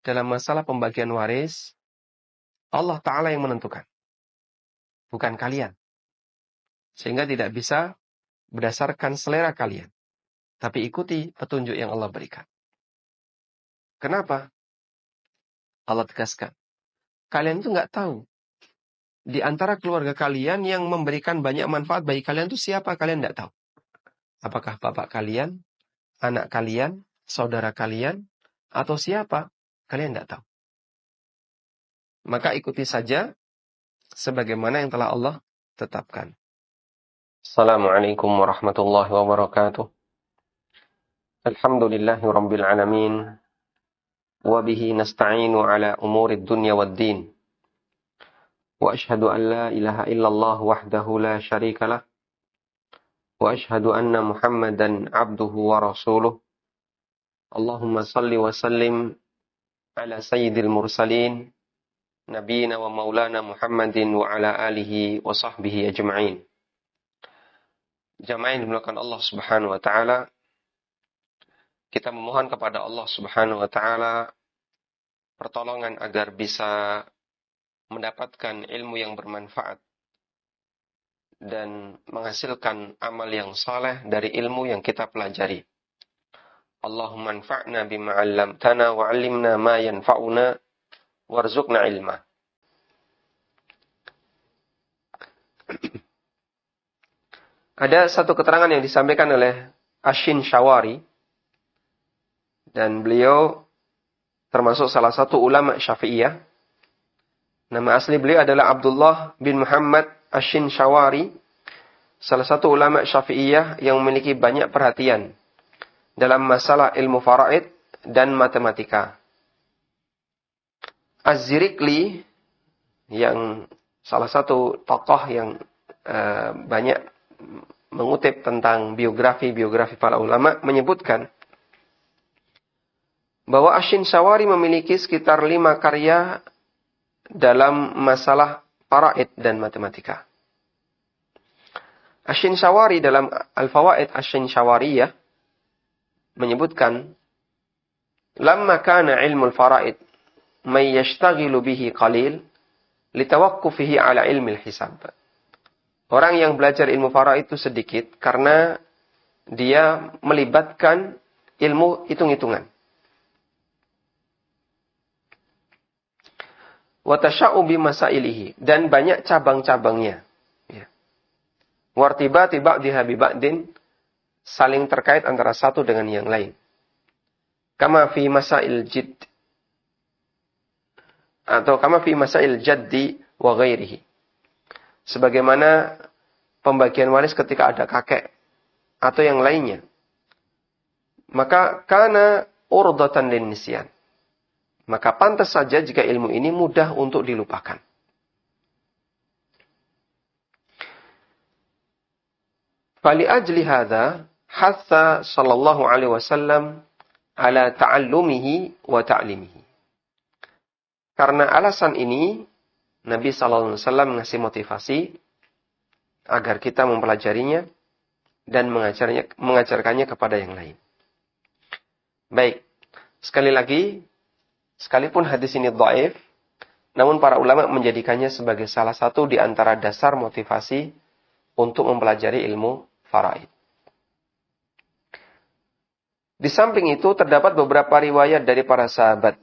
dalam masalah pembagian waris, Allah Ta'ala yang menentukan. Bukan kalian. Sehingga tidak bisa berdasarkan selera kalian. Tapi ikuti petunjuk yang Allah berikan. Kenapa? Allah tegaskan. Kalian itu nggak tahu. Di antara keluarga kalian yang memberikan banyak manfaat bagi kalian itu siapa? Kalian nggak tahu. Apakah bapak kalian, anak kalian, saudara kalian, atau siapa? Kalian nggak tahu. Maka ikuti saja sebagaimana yang telah Allah tetapkan. Assalamualaikum warahmatullahi wabarakatuh. Alhamdulillahi rabbil alamin. Wabihi nasta'inu ala umurid dunya wad din. Wa ashhadu an la ilaha illallah wahdahu la syarika lah. Wa ashhadu anna Muhammadan abduhu wa rasuluh. Allahumma salli wa sallim ala sayyidil mursalin nabiyina wa maulana Muhammadin wa ala alihi wa sahbihi ajma'in. Jamaah yang dimuliakan Allah Subhanahu wa taala, kita memohon kepada Allah Subhanahu wa taala pertolongan agar bisa mendapatkan ilmu yang bermanfaat dan menghasilkan amal yang saleh dari ilmu yang kita pelajari. Allahumma anfa'na bima 'allamtana wa 'allimna ma yanfa'una warzuqna ilma. Ada satu keterangan yang disampaikan oleh Ashin Shawari, dan beliau termasuk salah satu ulama Syafi'iyah. Nama asli beliau adalah Abdullah bin Muhammad Ashin Shawari, salah satu ulama Syafi'iyah yang memiliki banyak perhatian dalam masalah ilmu faraid dan matematika. Az-Zirikli, yang salah satu tokoh yang banyak mengutip tentang biografi para ulama, menyebutkan bahwa Ashin Shawari memiliki sekitar 5 karya dalam masalah faraid dan matematika. Ashin Shawari dalam Al-Fawaid Ashin Shawariyah menyebutkan, "Lamma kana ilmu al-faraid may yashtaghilu bihi qalil litawaqqufihi ala ilmi al-hisab." Orang yang belajar ilmu faraid itu sedikit karena dia melibatkan ilmu hitung-hitungan. Wa tasha'u bi masailihi, dan banyak cabang-cabangnya. Ya. Wartibati ba'diha bi ba'din, saling terkait antara satu dengan yang lain. Kama fi masail jidd, atau kama fi masail jaddi wa ghairihi. Sebagaimana pembagian waris ketika ada kakek atau yang lainnya. Maka kana urdatan lin nisyan. Maka pantas saja jika ilmu ini mudah untuk dilupakan. Fali ajli hadza hatha sallallahu alaihi wasallam ala ta'allumihi wa ta'limihi. Karena alasan ini Nabi sallallahu alaihi wasallam ngasih motivasi agar kita mempelajarinya dan mengajarkannya kepada yang lain. Baik, sekali lagi, sekalipun hadis ini dhaif, namun para ulama menjadikannya sebagai salah satu di antara dasar motivasi untuk mempelajari ilmu faraid. Di samping itu terdapat beberapa riwayat dari para sahabat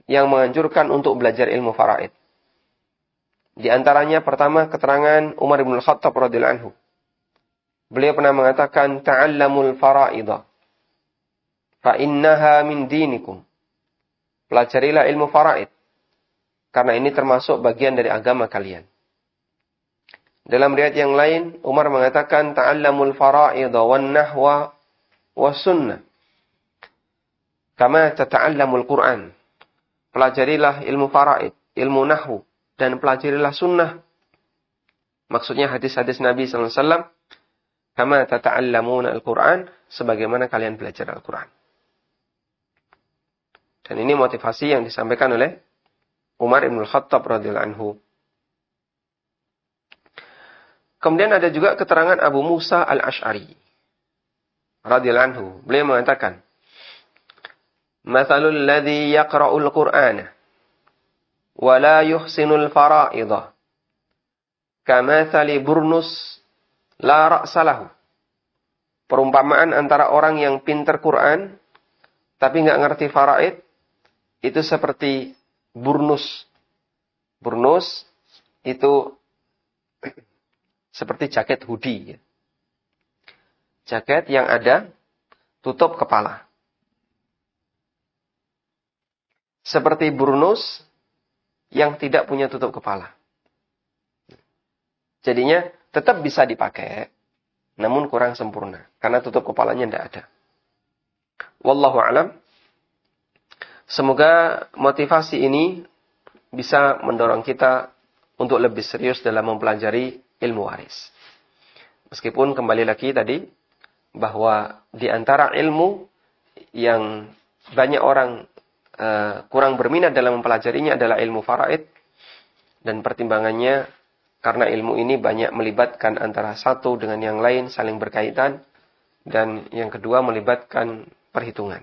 yang menganjurkan untuk belajar ilmu faraid. Di antaranya pertama keterangan Umar bin Khattab radhiyallahu anhu. Beliau pernah mengatakan, "Ta'allamul fara'idha fa innaha min dinikum." Pelajarilah ilmu faraid karena ini termasuk bagian dari agama kalian. Dalam riwayat yang lain, Umar mengatakan, "Ta'allamul fara'idha wan nahwa was sunnah kama tata'allamul Qur'an." Pelajarilah ilmu faraid, ilmu nahwu, dan pelajarilah sunnah. Maksudnya hadis-hadis Nabi SAW. Kama tata'allamuna al-Quran. Sebagaimana kalian belajar Al-Quran. Dan ini motivasi yang disampaikan oleh Umar ibn Khattab radhiyallahu anhu. Kemudian ada juga keterangan Abu Musa al-Ash'ari radhiyallahu anhu. Beliau mengatakan, Mathalul ladzi yaqra'ul Qur'ana wa la yuhsinul fara'idha kamathali burnus la ra'sa lahu. Perumpamaan antara orang yang pintar Quran tapi nggak ngerti faraid itu seperti burnus. Burnus itu seperti jaket hoodie. Jaket yang ada tutup kepala. Seperti burnus yang tidak punya tutup kepala. Jadinya tetap bisa dipakai, namun kurang sempurna. Karena tutup kepalanya tidak ada. Wallahu a'lam. Semoga motivasi ini bisa mendorong kita untuk lebih serius dalam mempelajari ilmu waris. Meskipun kembali lagi tadi, bahwa di antara ilmu yang banyak orang kurang berminat dalam mempelajarinya adalah ilmu faraid. Dan pertimbangannya karena ilmu ini banyak melibatkan antara satu dengan yang lain, saling berkaitan. Dan yang kedua melibatkan perhitungan.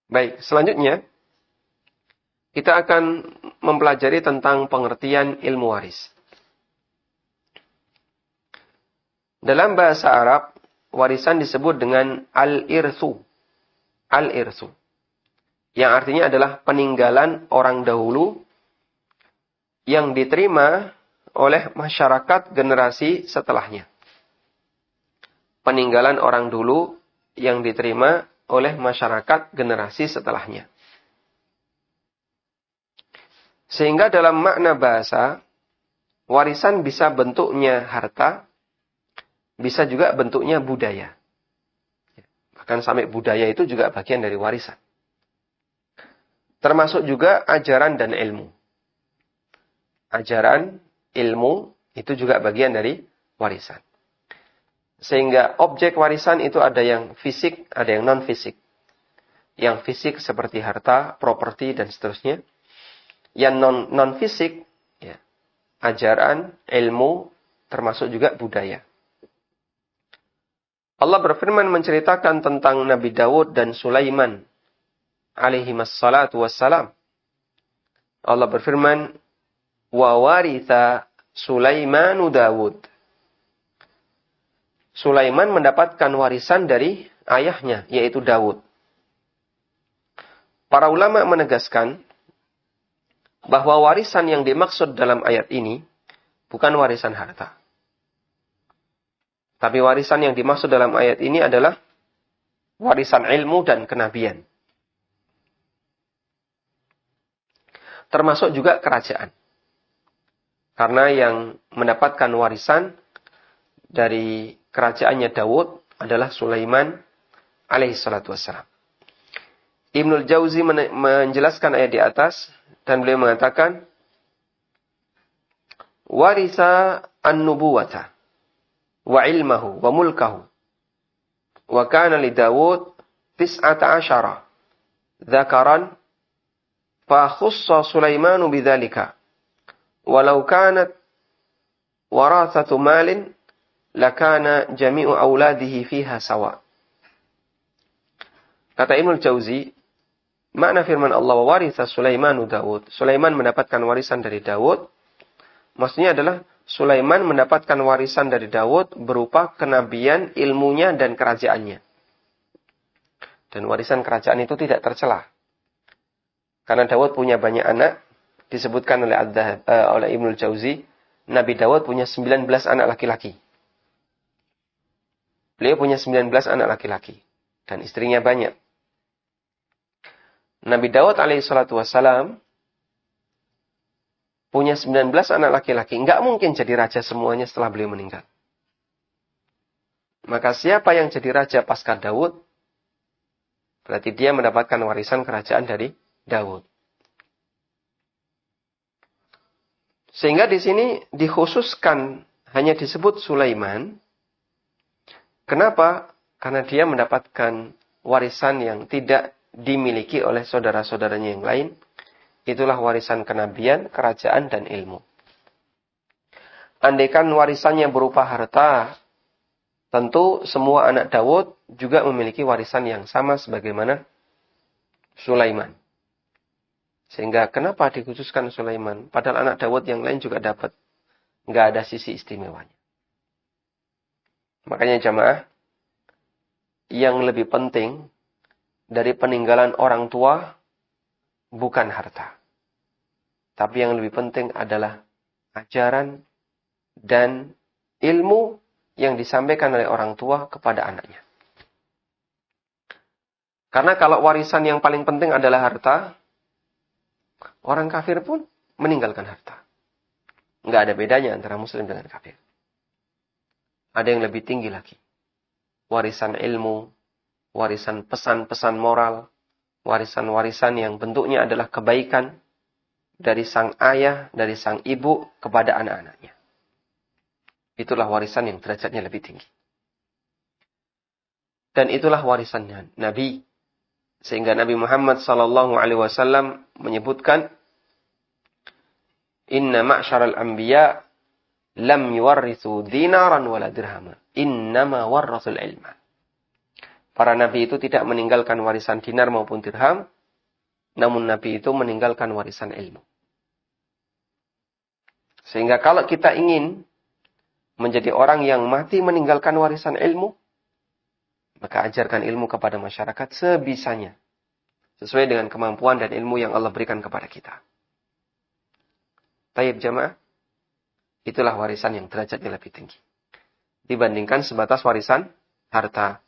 Baik, selanjutnya kita akan mempelajari tentang pengertian ilmu waris. Dalam bahasa Arab, warisan disebut dengan al-irthu. Al-irthu. Yang artinya adalah peninggalan orang dahulu yang diterima oleh masyarakat generasi setelahnya. Peninggalan orang dulu yang diterima oleh masyarakat generasi setelahnya. Sehingga dalam makna bahasa, warisan bisa bentuknya harta, bisa juga bentuknya budaya. Bahkan sampai budaya itu juga bagian dari warisan. Termasuk juga ajaran dan ilmu. Ajaran, ilmu, itu juga bagian dari warisan. Sehingga objek warisan itu ada yang fisik, ada yang non-fisik. Yang fisik seperti harta, properti, dan seterusnya. Yang non-fisik, ya, ajaran, ilmu, termasuk juga budaya. Allah berfirman menceritakan tentang Nabi Daud dan Sulaiman alaihimassalatu wassalam. Allah berfirman, wa waritha Sulaimanu Daud. Sulaiman mendapatkan warisan dari ayahnya, yaitu Daud. Para ulama menegaskan bahwa warisan yang dimaksud dalam ayat ini bukan warisan harta. Tapi warisan yang dimaksud dalam ayat ini adalah warisan ilmu dan kenabian. Termasuk juga kerajaan. Karena yang mendapatkan warisan dari kerajaannya Daud adalah Sulaiman alaihissalatu wassalam. Ibnul Jauzi menjelaskan ayat di atas dan beliau mengatakan, warisa an-nubuwata wa ilmahu wa mulkahu wa kana li Daud 19 dzakaran fa khussa Sulaimanu bidzalika walau kanat warathatu malin lakana jami'u auladihi fiha sawa. Kata Ibnul Jauzi, makna firman Allah wa waritha Sulaimanu Daud, Sulaiman mendapatkan warisan dari Daud, maksudnya adalah Sulaiman mendapatkan warisan dari Daud berupa kenabian, ilmunya, dan kerajaannya. Dan warisan kerajaan itu tidak tercela. Karena Daud punya banyak anak, disebutkan oleh Ibnul Jauzi, Nabi Daud punya 19 anak laki-laki. Beliau punya 19 anak laki-laki. Dan istrinya banyak. Nabi Daud alaihissalatu wassalam punya 19 anak laki-laki. Nggak mungkin jadi raja semuanya setelah beliau meninggal. Maka siapa yang jadi raja pasca Daud, berarti dia mendapatkan warisan kerajaan dari Daud. Sehingga di sini dikhususkan hanya disebut Sulaiman. Kenapa? Karena dia mendapatkan warisan yang tidak dimiliki oleh saudara-saudaranya yang lain. Itulah warisan kenabian, kerajaan, dan ilmu. Andaikan warisannya berupa harta, tentu semua anak Daud juga memiliki warisan yang sama sebagaimana Sulaiman. Sehingga kenapa dikhususkan Sulaiman? Padahal anak Daud yang lain juga dapat. Nggak ada sisi istimewanya. Makanya jamaah, yang lebih penting dari peninggalan orang tua bukan harta. Tapi yang lebih penting adalah ajaran dan ilmu yang disampaikan oleh orang tua kepada anaknya. Karena kalau warisan yang paling penting adalah harta, orang kafir pun meninggalkan harta. Nggak ada bedanya antara muslim dengan kafir. Ada yang lebih tinggi lagi. Warisan ilmu, warisan pesan-pesan moral, warisan-warisan yang bentuknya adalah kebaikan dari sang ayah, dari sang ibu kepada anak-anaknya. Itulah warisan yang derajatnya lebih tinggi. Dan itulah warisannya Nabi. Sehingga Nabi Muhammad SAW menyebutkan, Inna ma'syaral anbiya lam yuwarrithu dinaran wala dirhama. Innama warrathul ilma. Para nabi itu tidak meninggalkan warisan dinar maupun dirham, namun nabi itu meninggalkan warisan ilmu. Sehingga kalau kita ingin menjadi orang yang mati meninggalkan warisan ilmu, maka ajarkan ilmu kepada masyarakat sebisanya. Sesuai dengan kemampuan dan ilmu yang Allah berikan kepada kita. Tayyib jamaah, itulah warisan yang derajatnya lebih tinggi. Dibandingkan sebatas warisan harta.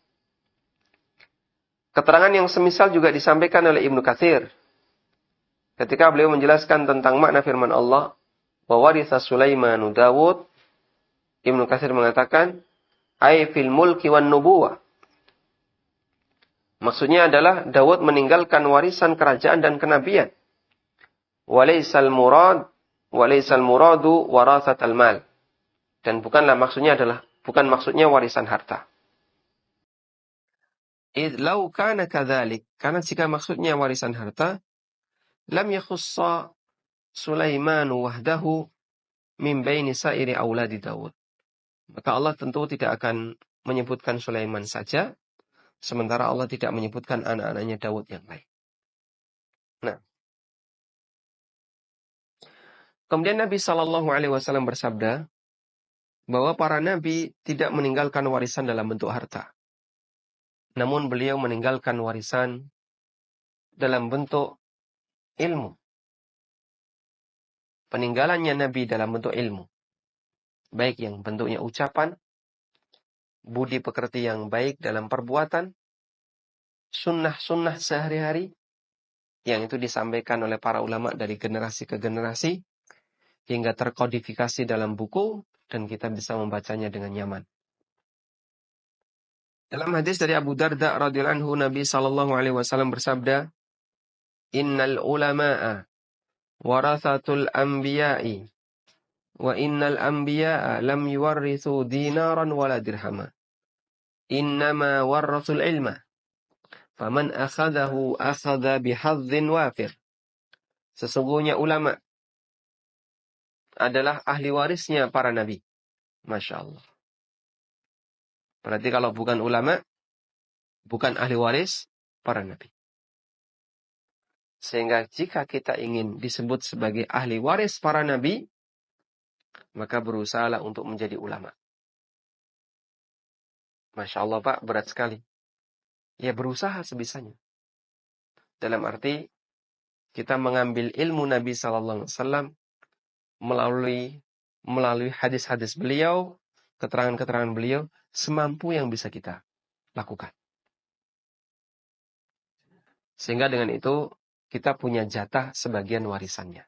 Keterangan yang semisal juga disampaikan oleh Ibnu Katsir. Ketika beliau menjelaskan tentang makna firman Allah, wa waritha Sulaimanu Dawud, Ibnu Katsir mengatakan, ay fil mulki wan nubuwah. Maksudnya adalah Daud meninggalkan warisan kerajaan dan kenabian. Walaysal muradu warathatal mal. Dan bukan maksudnya warisan harta. Lau kana kadzalik, karena jika maksudnya warisan harta, lam yakhussa Sulaiman wahdahu min baini sairi auladi Daud. Maka Allah tentu tidak akan menyebutkan Sulaiman saja, sementara Allah tidak menyebutkan anak-anaknya Daud yang lain. Nah, kemudian Nabi SAW bersabda bahwa para nabi tidak meninggalkan warisan dalam bentuk harta. Namun beliau meninggalkan warisan dalam bentuk ilmu. Peninggalannya Nabi dalam bentuk ilmu. Baik yang bentuknya ucapan, budi pekerti yang baik dalam perbuatan, sunnah-sunnah sehari-hari, yang itu disampaikan oleh para ulama dari generasi ke generasi, hingga terkodifikasi dalam buku, dan kita bisa membacanya dengan nyaman. Dalam hadis dari Abu Darda radhiyallahu anhu, Nabi SAW bersabda, Innal ulama'a warathatul anbiya'i, wa innal anbiya'a lam yuwarrithu dinaran wala dirhama. Innama warrathul ilma. Faman akhadahu akhadha bihadzin wafir. Sesungguhnya ulama adalah ahli warisnya para nabi. Masya Allah. Berarti kalau bukan ulama, bukan ahli waris para nabi. Sehingga jika kita ingin disebut sebagai ahli waris para nabi, maka berusahalah untuk menjadi ulama. Masya Allah Pak, berat sekali. Ya berusaha sebisanya. Dalam arti, kita mengambil ilmu Nabi SAW melalui hadis-hadis beliau, keterangan-keterangan beliau, semampu yang bisa kita lakukan. Sehingga dengan itu, kita punya jatah sebagian warisannya.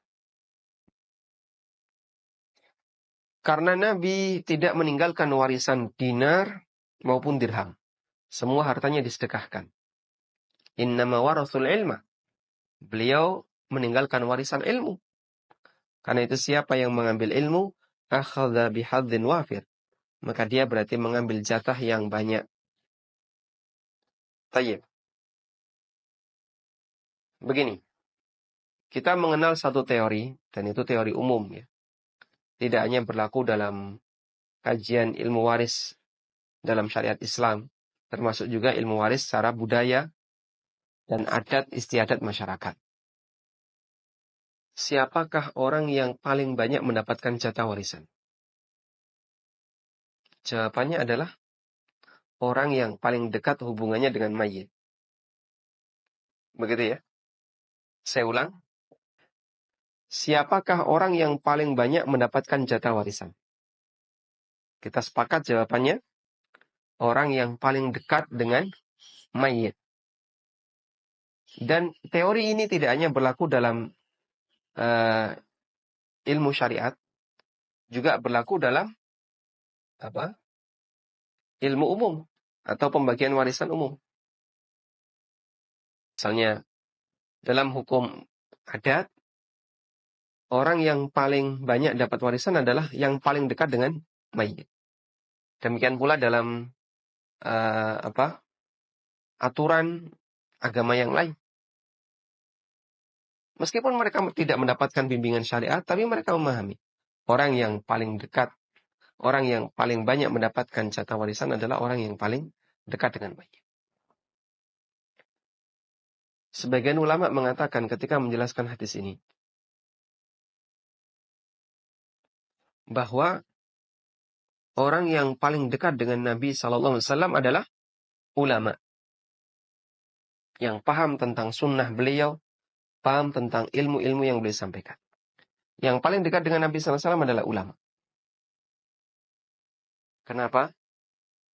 Karena Nabi tidak meninggalkan warisan dinar maupun dirham. Semua hartanya disedekahkan. Innama warathul ilma. Beliau meninggalkan warisan ilmu. Karena itu siapa yang mengambil ilmu, akhadha bihadzin wafir. Maka dia berarti mengambil jatah yang banyak. Tayyib. Begini. Kita mengenal satu teori, dan itu teori umum ya. Tidak hanya berlaku dalam kajian ilmu waris dalam syariat Islam, termasuk juga ilmu waris secara budaya dan adat istiadat masyarakat. Siapakah orang yang paling banyak mendapatkan jatah warisan? Jawabannya adalah orang yang paling dekat hubungannya dengan mayit. Begitu ya? Saya ulang. Siapakah orang yang paling banyak mendapatkan jatah warisan? Kita sepakat jawabannya, orang yang paling dekat dengan mayit. Dan teori ini tidak hanya berlaku dalam ilmu syariat, juga berlaku dalam ilmu umum atau pembagian warisan umum. Misalnya, dalam hukum adat, orang yang paling banyak dapat warisan adalah yang paling dekat dengan mayit. Demikian pula dalam aturan agama yang lain. Meskipun mereka tidak mendapatkan bimbingan syariat, tapi mereka memahami. Orang yang paling dekat, orang yang paling banyak mendapatkan jatah warisan adalah orang yang paling dekat dengan mayit. Sebagian ulama mengatakan ketika menjelaskan hadis ini, bahwa orang yang paling dekat dengan Nabi SAW adalah ulama. Yang paham tentang sunnah beliau, paham tentang ilmu-ilmu yang beliau sampaikan. Yang paling dekat dengan Nabi SAW adalah ulama. Kenapa?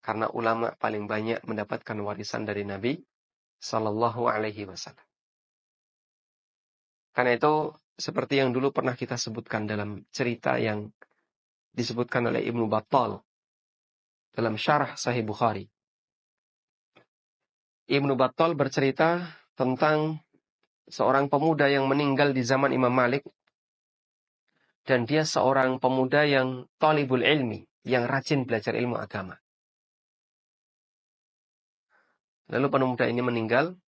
Karena ulama paling banyak mendapatkan warisan dari Nabi Sallallahu Alaihi Wasallam. Karena itu, seperti yang dulu pernah kita sebutkan dalam cerita yang disebutkan oleh Ibnu Battal dalam syarah Sahih Bukhari. Ibnu Battal bercerita tentang seorang pemuda yang meninggal di zaman Imam Malik. Dan dia seorang pemuda yang talibul ilmi, yang rajin belajar ilmu agama. Lalu pemuda ini meninggal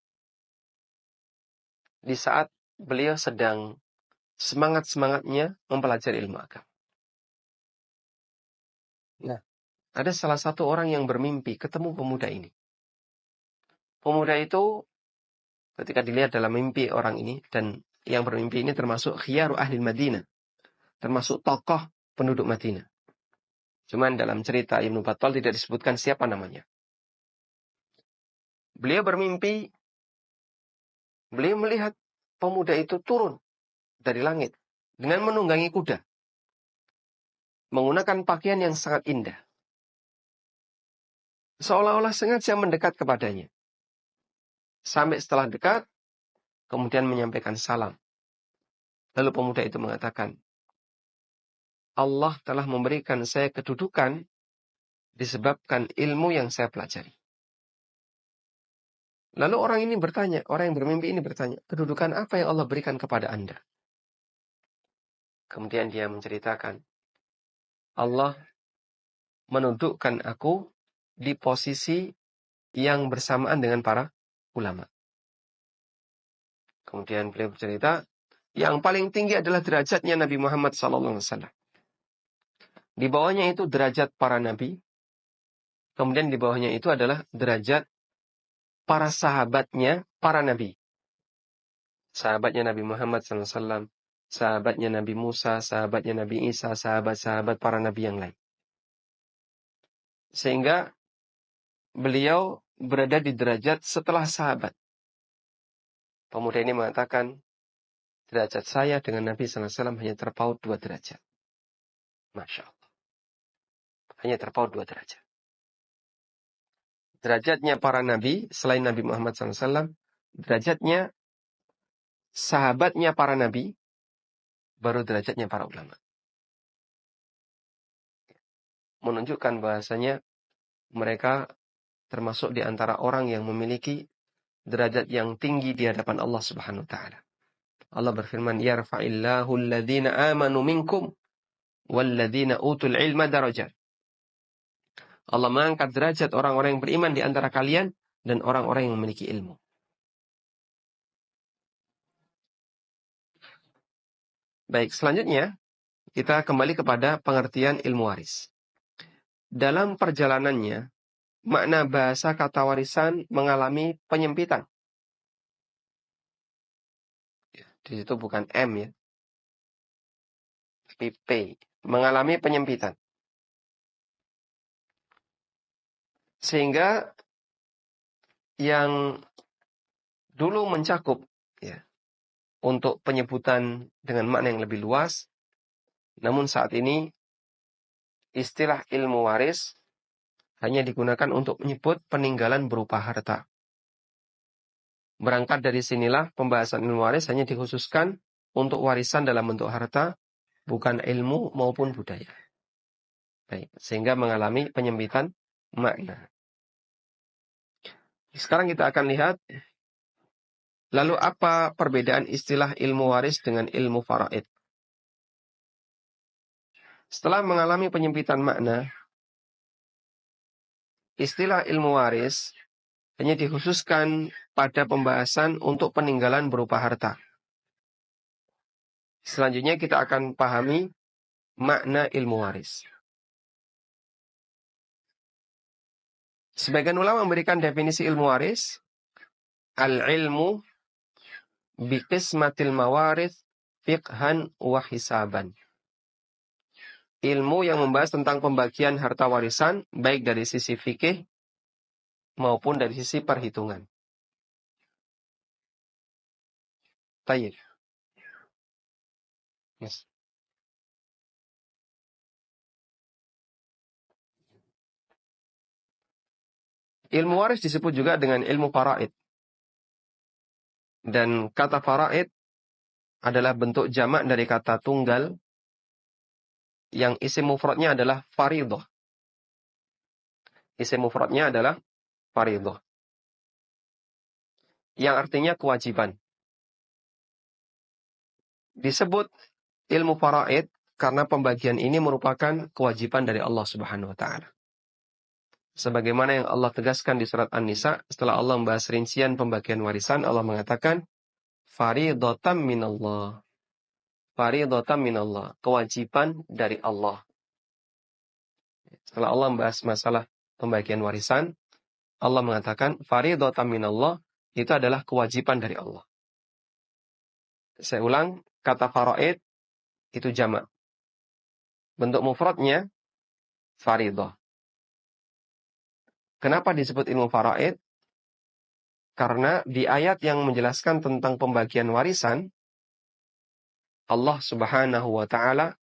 di saat beliau sedang semangat-semangatnya mempelajari ilmu agama. Nah, ada salah satu orang yang bermimpi ketemu pemuda ini. Pemuda itu ketika dilihat dalam mimpi orang ini, dan yang bermimpi ini termasuk khiyaru ahli Madinah, termasuk tokoh penduduk Madinah. Cuman dalam cerita Ibnu Battal tidak disebutkan siapa namanya. Beliau bermimpi, beliau melihat pemuda itu turun dari langit dengan menunggangi kuda, menggunakan pakaian yang sangat indah, seolah-olah sengaja mendekat kepadanya. Sampai setelah dekat, kemudian menyampaikan salam. Lalu pemuda itu mengatakan, Allah telah memberikan saya kedudukan disebabkan ilmu yang saya pelajari. Lalu orang ini bertanya, orang yang bermimpi ini bertanya, kedudukan apa yang Allah berikan kepada Anda? Kemudian dia menceritakan, Allah menundukkan aku di posisi yang bersamaan dengan para ulama. Kemudian beliau bercerita, yang paling tinggi adalah derajatnya Nabi Muhammad SAW. Di bawahnya itu derajat para nabi. Kemudian di bawahnya itu adalah derajat para sahabatnya para nabi. Sahabatnya Nabi Muhammad SAW, sahabatnya Nabi Musa, sahabatnya Nabi Isa, sahabat-sahabat para nabi yang lain. Sehingga beliau berada di derajat setelah sahabat. Pemuda ini mengatakan, derajat saya dengan Nabi SAW hanya terpaut 2 derajat. Masya Allah. Hanya terpaut 2 derajat. Derajatnya para nabi, selain Nabi Muhammad SAW, derajatnya sahabatnya para nabi, baru derajatnya para ulama. Menunjukkan bahasanya mereka termasuk di antara orang yang memiliki derajat yang tinggi di hadapan Allah Subhanahu wa taala. Allah berfirman, "Yarfa'illahu alladhina amanu minkum walladhina utul ilma darajat." Allah mengangkat derajat orang-orang yang beriman di antara kalian dan orang-orang yang memiliki ilmu. Baik, selanjutnya kita kembali kepada pengertian ilmu waris. Dalam perjalanannya, makna bahasa kata warisan mengalami penyempitan. Di situ bukan M ya, tapi P. Mengalami penyempitan. Sehingga yang dulu mencakup ya, untuk penyebutan dengan makna yang lebih luas, namun saat ini istilah ilmu waris hanya digunakan untuk menyebut peninggalan berupa harta. Berangkat dari sinilah pembahasan ilmu waris hanya dikhususkan untuk warisan dalam bentuk harta, bukan ilmu maupun budaya. Baik, sehingga mengalami penyempitan makna. Sekarang kita akan lihat, lalu apa perbedaan istilah ilmu waris dengan ilmu faraid? Setelah mengalami penyempitan makna, istilah ilmu waris hanya dikhususkan pada pembahasan untuk peninggalan berupa harta. Selanjutnya kita akan pahami makna ilmu waris. Sebagian ulama memberikan definisi ilmu waris, al-ilmu biqismatil mawarith fiqhan wa hisaban. Ilmu yang membahas tentang pembagian harta warisan, baik dari sisi fikih maupun dari sisi perhitungan. Tayyib. Yes. Ilmu waris disebut juga dengan ilmu faraid. Dan kata faraid adalah bentuk jamak dari kata tunggal yang isim mufradnya adalah faridah. Isim mufradnya adalah faridah, yang artinya kewajiban. Disebut ilmu faraid karena pembagian ini merupakan kewajiban dari Allah Subhanahu wa taala. Sebagaimana yang Allah tegaskan di surat An-Nisa, setelah Allah membahas rincian pembagian warisan, Allah mengatakan faridatan minallah. Faridatan minallah, kewajiban dari Allah. Setelah Allah membahas masalah pembagian warisan, Allah mengatakan faridatan minallah, itu adalah kewajiban dari Allah. Saya ulang, kata faraid itu jamak. Bentuk mufradnya faridah. Kenapa disebut ilmu faraid? Karena di ayat yang menjelaskan tentang pembagian warisan, Allah Subhanahu wa taala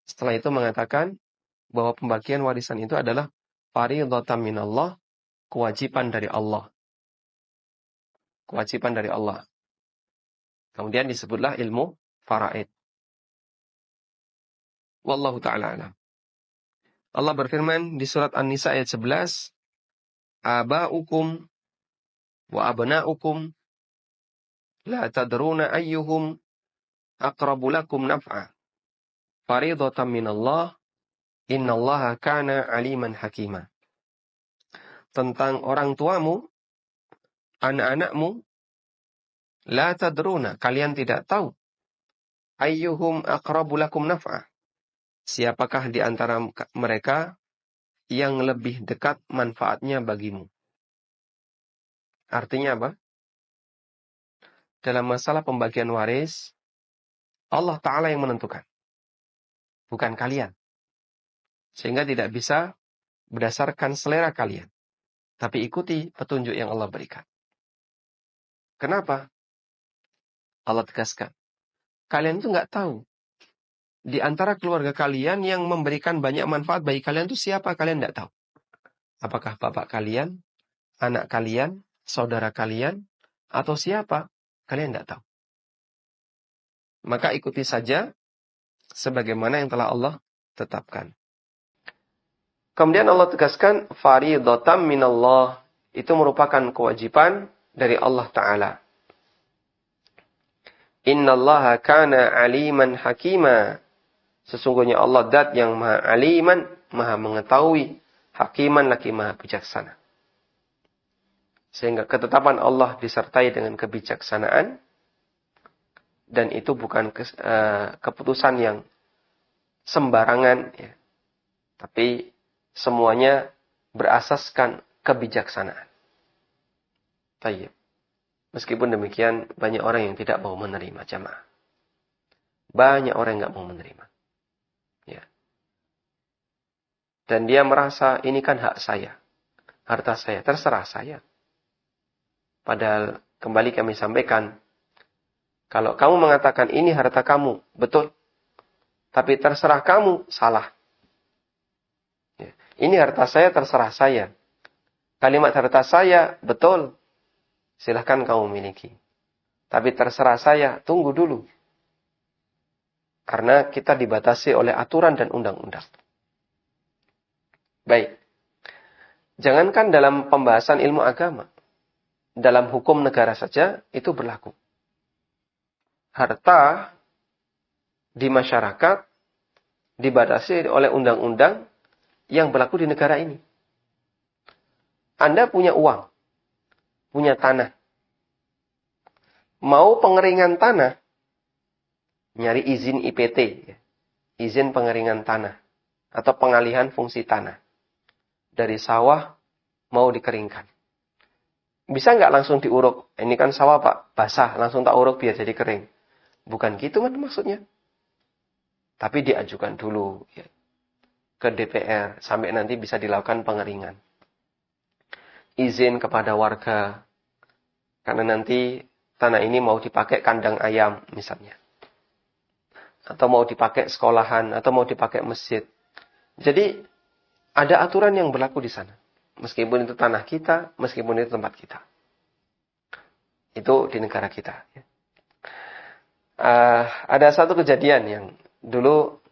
setelah itu mengatakan bahwa pembagian warisan itu adalah faridatan minallah, kewajiban dari Allah. Kewajiban dari Allah. Kemudian disebutlah ilmu faraid. Wallahu ta'ala alam. Allah berfirman di surat An-Nisa ayat 11, Aba'ukum wa abna'ukum la tadruna ayyuhum aqrabu lakum naf'a. Faridatan minallah, innallaha kana aliman hakima. Tentang orang tuamu, anak-anakmu, la tadruna, kalian tidak tahu. Ayyuhum aqrabu lakum naf'a. Siapakah di antara mereka yang lebih dekat manfaatnya bagimu? Artinya apa? Dalam masalah pembagian waris, Allah Ta'ala yang menentukan. Bukan kalian. Sehingga tidak bisa berdasarkan selera kalian. Tapi ikuti petunjuk yang Allah berikan. Kenapa? Allah tegaskan. Kalian itu nggak tahu. Di antara keluarga kalian yang memberikan banyak manfaat bagi kalian itu siapa? Kalian nggak tahu. Apakah bapak kalian, anak kalian, saudara kalian, atau siapa? Kalian nggak tahu. Maka ikuti saja sebagaimana yang telah Allah tetapkan. Kemudian Allah tegaskan, faridatan minallah. Itu merupakan kewajiban dari Allah Ta'ala. Innallaha kana aliman hakima. Sesungguhnya Allah dat yang maha aliman, maha mengetahui, hakiman lagi maha bijaksana. Sehingga ketetapan Allah disertai dengan kebijaksanaan, dan itu bukan keputusan yang sembarangan, ya. Tapi semuanya berasaskan kebijaksanaan. Tayyib. Meskipun demikian, banyak orang yang tidak mau menerima jamaah. Banyak orang yang nggak mau menerima. Ya. Dan dia merasa ini kan hak saya, harta saya, terserah saya. Padahal kembali kami sampaikan, kalau kamu mengatakan ini harta kamu, betul. Tapi terserah kamu, salah. Ya. Ini harta saya, terserah saya. Kalimat harta saya, betul. Silahkan kamu miliki. Tapi terserah saya, tunggu dulu. Karena kita dibatasi oleh aturan dan undang-undang. Baik. Jangankan dalam pembahasan ilmu agama. Dalam hukum negara saja, itu berlaku. Harta di masyarakat dibatasi oleh undang-undang yang berlaku di negara ini. Anda punya uang. Punya tanah. Mau pengeringan tanah, nyari izin IPT, izin pengeringan tanah, atau pengalihan fungsi tanah. Dari sawah, mau dikeringkan. Bisa nggak langsung diuruk? Ini kan sawah Pak, basah, langsung tak uruk biar jadi kering. Bukan gitu kan maksudnya. Tapi diajukan dulu ya, ke DPR, sampai nanti bisa dilakukan pengeringan. Izin kepada warga, karena nanti tanah ini mau dipakai kandang ayam misalnya. Atau mau dipakai sekolahan, atau mau dipakai masjid. Jadi ada aturan yang berlaku di sana. Meskipun itu tanah kita, meskipun itu tempat kita. Itu di negara kita. Ada satu kejadian yang dulu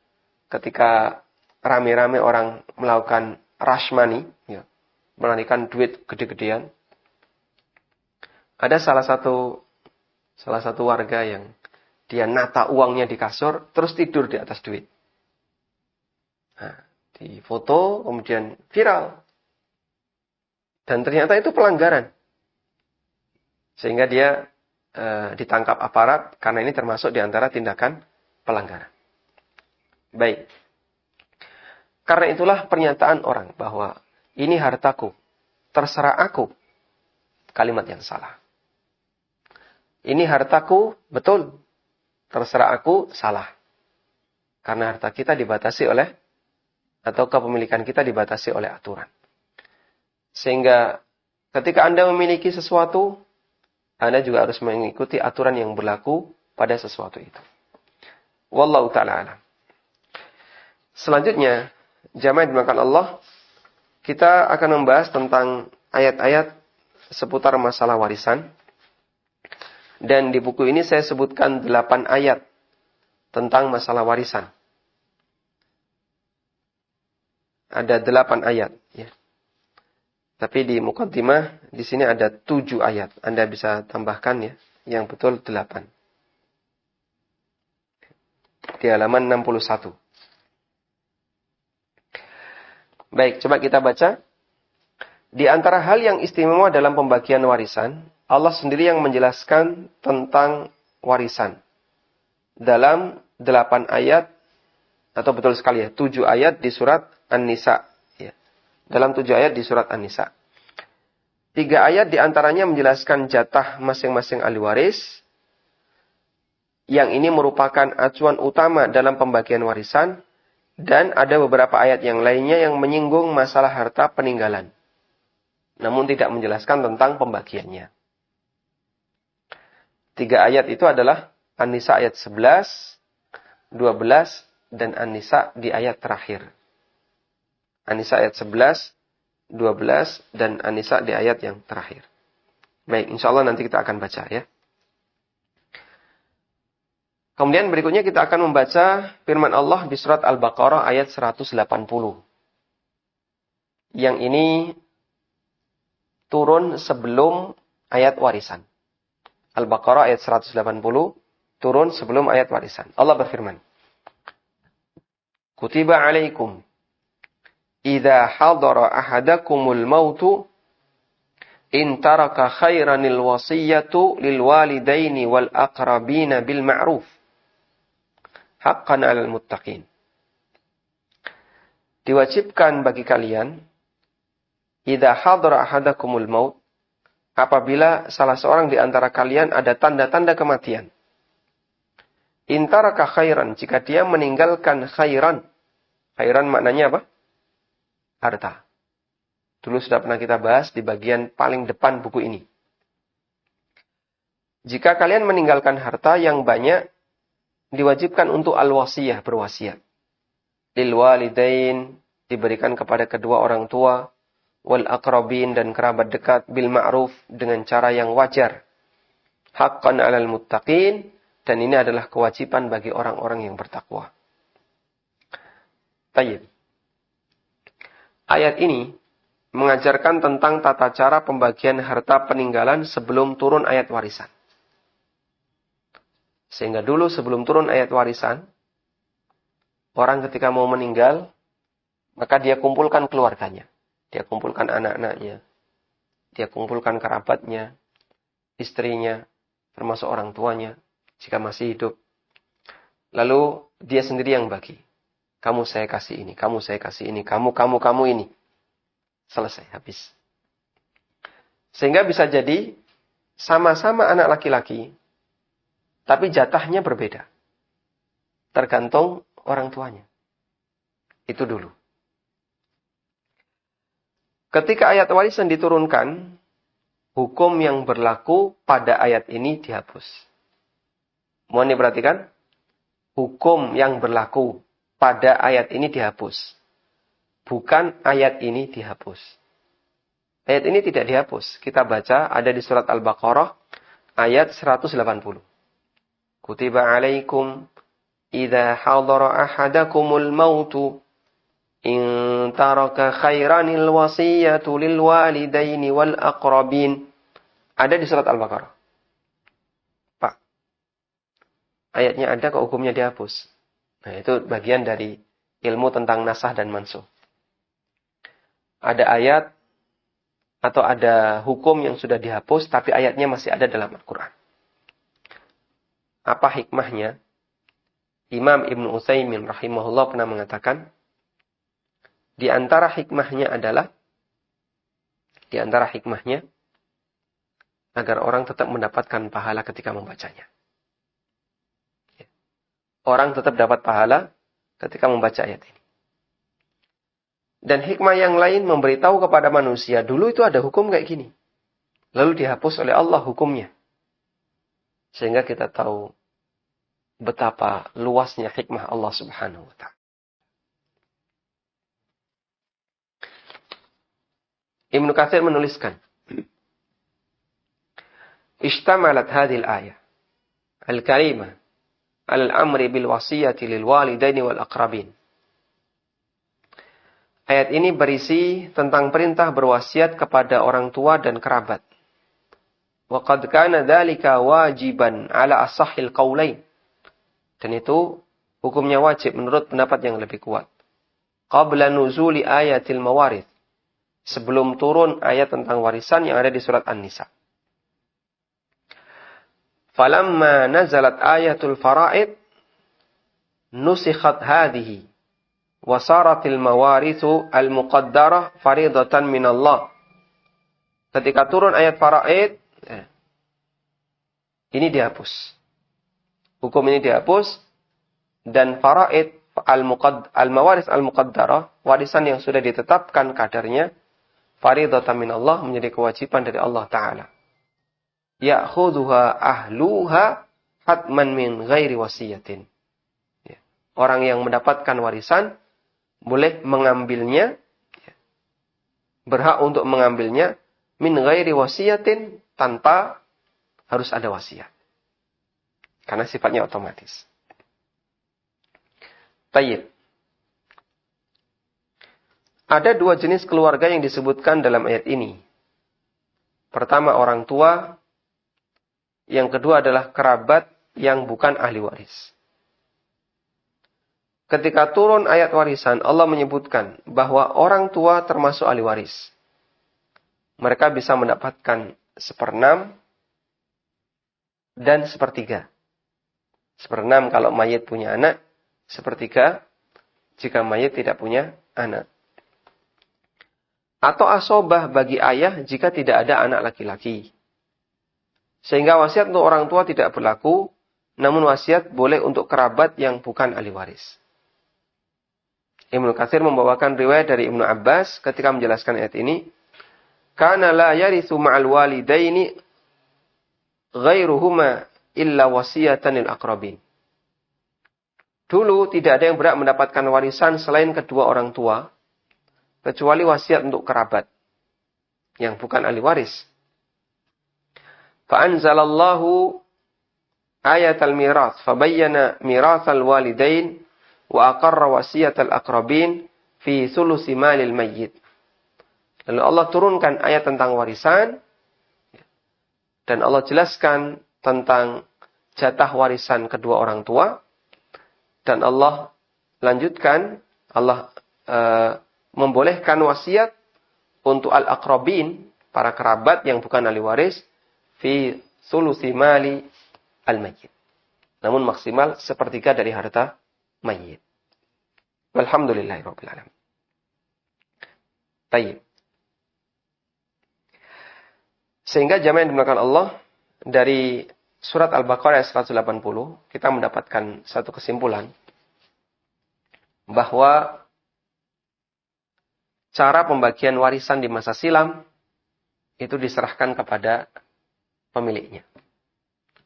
ketika rame-rame orang melakukan rush money, ya, melarikan duit gede-gedean. Ada salah satu warga yang dia nata uangnya di kasur, terus tidur di atas duit. Nah, di foto, kemudian viral. Dan ternyata itu pelanggaran. Sehingga dia ditangkap aparat, karena ini termasuk di antara tindakan pelanggaran. Baik. Karena itulah pernyataan orang bahwa ini hartaku, terserah aku. Kalimat yang salah. Ini hartaku, betul. Terserah aku, salah. Karena harta kita dibatasi oleh, atau kepemilikan kita dibatasi oleh aturan. Sehingga ketika Anda memiliki sesuatu, Anda juga harus mengikuti aturan yang berlaku pada sesuatu itu. Wallahu ta'ala alam. Selanjutnya, jamaah dimakan Allah, kita akan membahas tentang ayat-ayat seputar masalah warisan. Dan di buku ini saya sebutkan 8 ayat tentang masalah warisan. Ada 8 ayat. Ya. Tapi di muqaddimah, di sini ada 7 ayat. Anda bisa tambahkan ya, yang betul 8. Di halaman 61. Baik, coba kita baca. Di antara hal yang istimewa dalam pembagian warisan, Allah sendiri yang menjelaskan tentang warisan. Dalam 8 ayat, atau betul sekali ya, 7 ayat di surat An-Nisa. Ya. Dalam 7 ayat di surat An-Nisa. 3 ayat diantaranya menjelaskan jatah masing-masing ahli waris. Yang ini merupakan acuan utama dalam pembagian warisan. Dan ada beberapa ayat yang lainnya yang menyinggung masalah harta peninggalan. Namun tidak menjelaskan tentang pembagiannya. 3 ayat itu adalah An-Nisa ayat 11, 12, dan An-Nisa di ayat terakhir. An-Nisa ayat 11, 12, dan An-Nisa di ayat yang terakhir. Baik, insya Allah nanti kita akan baca ya. Kemudian berikutnya kita akan membaca firman Allah di surat Al-Baqarah ayat 180. Yang ini turun sebelum ayat warisan. Al-Baqarah ayat 180 turun sebelum ayat warisan. Allah berfirman, Kutiba alaikum idza hadara ahadakumul mautu in taraka khairanil wasiyatu lil walidaini wal aqrabina bil ma'ruf haqqan 'alal muttaqin. Diwajibkan bagi kalian idza hadara ahadakumul maut, apabila salah seorang di antara kalian ada tanda-tanda kematian. Intaraka khairan, jika dia meninggalkan khairan. Khairan maknanya apa? Harta. Dulu sudah pernah kita bahas di bagian paling depan buku ini. Jika kalian meninggalkan harta yang banyak, diwajibkan untuk al-wasiyah, berwasiat. Lil walidain, diberikan kepada kedua orang tua, wal aqrabin, dan kerabat dekat, bil ma'ruf, dengan cara yang wajar. Haqqan 'alal muttaqin, dan ini adalah kewajiban bagi orang-orang yang bertakwa. Tayyib. Ayat ini mengajarkan tentang tata cara pembagian harta peninggalan sebelum turun ayat warisan. Sehingga dulu sebelum turun ayat warisan, orang ketika mau meninggal, maka dia kumpulkan keluarganya. Dia kumpulkan anak-anaknya. Dia kumpulkan kerabatnya, istrinya, termasuk orang tuanya, jika masih hidup. Lalu dia sendiri yang bagi. Kamu saya kasih ini, kamu saya kasih ini, kamu ini. Selesai, habis. Sehingga bisa jadi sama-sama anak laki-laki, tapi jatahnya berbeda. Tergantung orang tuanya. Itu dulu. Ketika ayat warisan diturunkan, hukum yang berlaku pada ayat ini dihapus. Mohon diperhatikan, hukum yang berlaku pada ayat ini dihapus. Bukan ayat ini dihapus. Ayat ini tidak dihapus. Kita baca ada di surat Al-Baqarah ayat 180. Kutiba alaikum idza hadara ahadakumul mautu in taraka khairanil wasiyatu lil walidaini wal aqrabin. Ada di surat Al-Baqarah. Ayatnya ada, kok hukumnya dihapus. Nah, itu bagian dari ilmu tentang nasah dan mansuh. Ada ayat atau ada hukum yang sudah dihapus, tapi ayatnya masih ada dalam Al-Quran. Apa hikmahnya? Imam Ibn Utsaimin rahimahullah pernah mengatakan, di antara hikmahnya agar orang tetap mendapatkan pahala ketika membacanya. Orang tetap dapat pahala ketika membaca ayat ini. Dan hikmah yang lain memberitahu kepada manusia, dulu itu ada hukum kayak gini. Lalu dihapus oleh Allah hukumnya. Sehingga kita tahu betapa luasnya hikmah Allah Subhanahu wa ta'ala. Ibnu Katsir menuliskan, Ishtamalat hadhil ayah al-karimah al-amri bil wasiyati lil walidaini wal aqrabin. Ayat ini berisi tentang perintah berwasiat kepada orang tua dan kerabat. Wa qad kana dzalika wajiban ala ashahhil qaulain. Dan itu hukumnya wajib menurut pendapat yang lebih kuat. Qabla nuzuli ayatil mawarith. Sebelum turun ayat tentang warisan yang ada di surat An-Nisa. Falamma nazalat ayatul fara'id nusikhat hadhihi wa saratil mawarithu al-muqaddarah faridatan minallah. Ketika turun ayat fara'id, ini dihapus. Hukum ini dihapus dan fara'id al-mawarith al-muqaddarah, warisan yang sudah ditetapkan kadarnya, faridatan minallah, menjadi kewajiban dari Allah Ta'ala. Ya'khudhuha ahluha hatman min ghairi wasiyatin. Orang yang mendapatkan warisan boleh mengambilnya, berhak untuk mengambilnya min ghairi wasiyatin, tanpa harus ada wasiat. Karena sifatnya otomatis. Tayyib. Ada dua jenis keluarga yang disebutkan dalam ayat ini. Pertama orang tua, yang kedua adalah kerabat yang bukan ahli waris. Ketika turun ayat warisan, Allah menyebutkan bahwa orang tua termasuk ahli waris. Mereka bisa mendapatkan 1/6 dan 1/3. 1/6 kalau mayit punya anak, 1/3 jika mayit tidak punya anak. atau asobah bagi ayah jika tidak ada anak laki-laki. Sehingga wasiat untuk orang tua tidak berlaku, namun wasiat boleh untuk kerabat yang bukan ahli waris. Ibnu Katsir membawakan riwayat dari Ibnu Abbas ketika menjelaskan ayat ini, "Kana la yarithu ma'al walidaini ghairuhuma illa wasiyatan lil aqrabin." Dulu tidak ada yang berhak mendapatkan warisan selain kedua orang tua, kecuali wasiat untuk kerabat yang bukan ahli waris. Fa'anzalallahu ayatal mirath, fabayyana mirathal walidain, wa aqarra wasiyatal aqrabin fi thulusi malil mayyit. Lalu Allah turunkan ayat tentang warisan, dan Allah jelaskan tentang jatah warisan kedua orang tua, dan Allah lanjutkan, Allah membolehkan wasiat untuk al-aqrabin, para kerabat yang bukan ahli waris, fi thulusi mali al-mayyit. Namun maksimal sepertiga dari harta mayyit. Walhamdulillahirabbil alamin. Baik. Sehingga jamaah yang dimuliakan Allah, dari surat Al-Baqarah ayat 180, kita mendapatkan satu kesimpulan bahwa cara pembagian warisan di masa silam itu diserahkan kepada pemiliknya.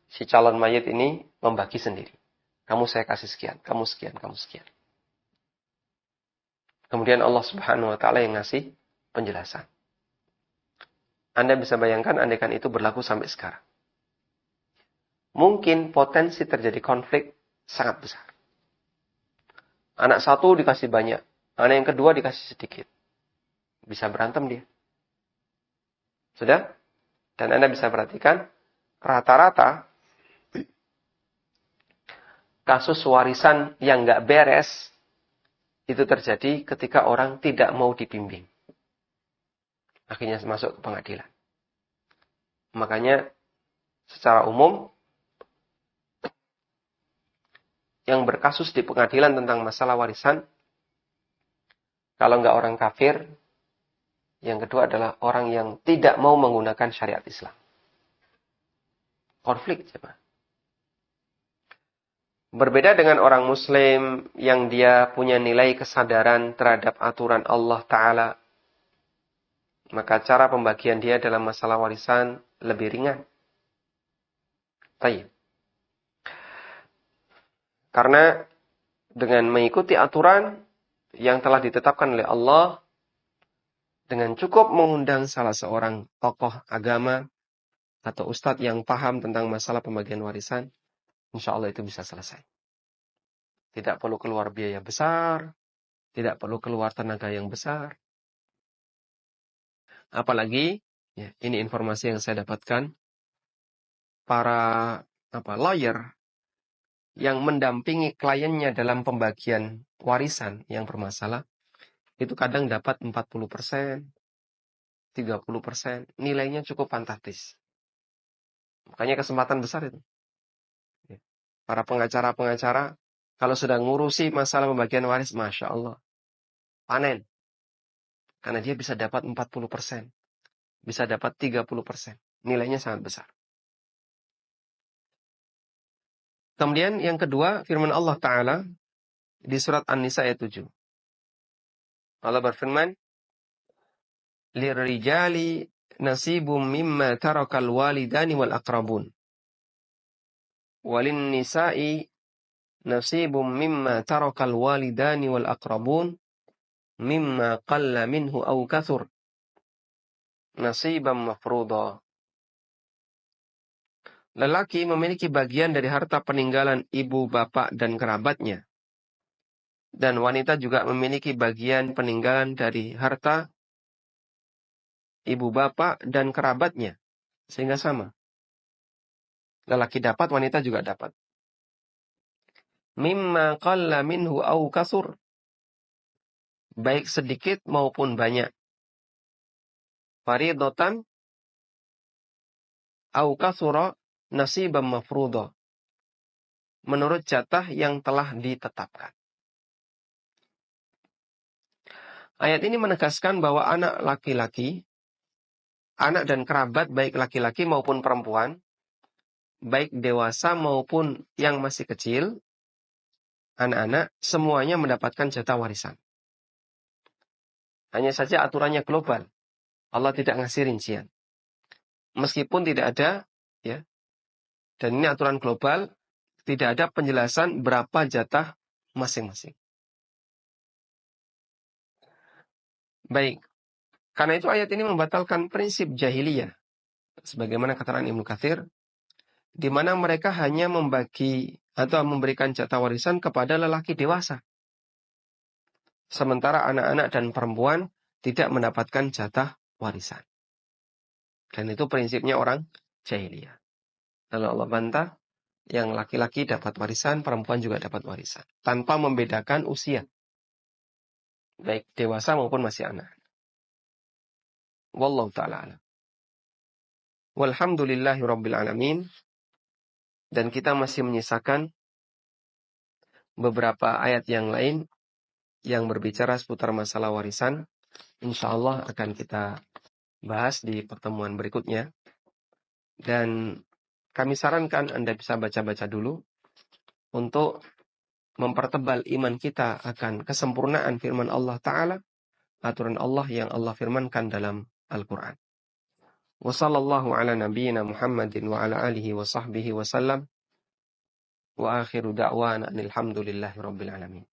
Si calon mayit ini membagi sendiri. Kamu saya kasih sekian, kamu sekian, kamu sekian. Kemudian Allah Subhanahu wa taala yang ngasih penjelasan. Anda bisa bayangkan andaikan itu berlaku sampai sekarang. Mungkin potensi terjadi konflik sangat besar. Anak satu dikasih banyak, anak yang kedua dikasih sedikit. Bisa berantem dia. Sudah? Dan Anda bisa perhatikan, rata-rata kasus warisan yang nggak beres itu terjadi ketika orang tidak mau dibimbing. Akhirnya masuk ke pengadilan. Makanya secara umum yang berkasus di pengadilan tentang masalah warisan, kalau nggak orang kafir, yang kedua adalah orang yang tidak mau menggunakan syariat Islam. Konflik, coba. Berbeda dengan orang Muslim yang dia punya nilai kesadaran terhadap aturan Allah Ta'ala, maka cara pembagian dia dalam masalah warisan lebih ringan. Baik. Karena dengan mengikuti aturan yang telah ditetapkan oleh Allah, dengan cukup mengundang salah seorang tokoh agama atau ustadz yang paham tentang masalah pembagian warisan, insya Allah itu bisa selesai. Tidak perlu keluar biaya besar, tidak perlu keluar tenaga yang besar. Apalagi, ya, ini informasi yang saya dapatkan, para lawyer yang mendampingi kliennya dalam pembagian warisan yang bermasalah, itu kadang dapat 40%, 30%, nilainya cukup fantastis. Makanya kesempatan besar itu. Para pengacara-pengacara, kalau sudah ngurusi masalah pembagian waris, Masya Allah, panen. Karena dia bisa dapat 40%, bisa dapat 30%. Nilainya sangat besar. Kemudian yang kedua, firman Allah Ta'ala di surat An-Nisa ayat 7. Allah berfirman, "Lirrijali nasibum mimma tarakal walidani wal aqrabun. Walin nisa'i nasibum mimma tarakal walidani wal aqrabun. Mimma qalla minhu aw kathur. Nasiban mafruḍa." Lelaki memiliki bagian dari harta peninggalan ibu, bapak, dan kerabatnya. Dan wanita juga memiliki bagian peninggalan dari harta ibu, bapak, dan kerabatnya. Sehingga sama. Lelaki dapat, wanita juga dapat. Mimma qalla minhu aw kathur. Baik sedikit maupun banyak. Faridatan aw kathura nasiban mafruḍa. Menurut jatah yang telah ditetapkan. Ayat ini menegaskan bahwa anak laki-laki, anak dan kerabat baik laki-laki maupun perempuan, baik dewasa maupun yang masih kecil, anak-anak, semuanya mendapatkan jatah warisan. Hanya saja aturannya global. Allah tidak ngasih rincian. Meskipun tidak ada, ya, dan ini aturan global, tidak ada penjelasan berapa jatah masing-masing. Baik, karena itu ayat ini membatalkan prinsip jahiliyah. Sebagaimana keterangan Ibnu Katsir, di mana mereka hanya membagi atau memberikan jatah warisan kepada lelaki dewasa. Sementara anak-anak dan perempuan tidak mendapatkan jatah warisan. Dan itu prinsipnya orang jahiliyah. Lalu Allah bantah, yang laki-laki dapat warisan, perempuan juga dapat warisan. Tanpa membedakan usia. Baik dewasa maupun masih anak. Wallahu ta'ala alam. Walhamdulillahi rabbil alamin. Dan kita masih menyisakan beberapa ayat yang lain yang berbicara seputar masalah warisan. Insya Allah akan kita bahas di pertemuan berikutnya. Dan kami sarankan Anda bisa baca-baca dulu untuk mempertebal iman kita akan kesempurnaan firman Allah Ta'ala, aturan Allah yang Allah firmankan dalam Al-Quran. Wa sallallahu ala nabiyyina Muhammadin wa ala alihi wa sahbihi wa sallam. Wa akhiru da'wana alhamdulillahi rabbil alamin.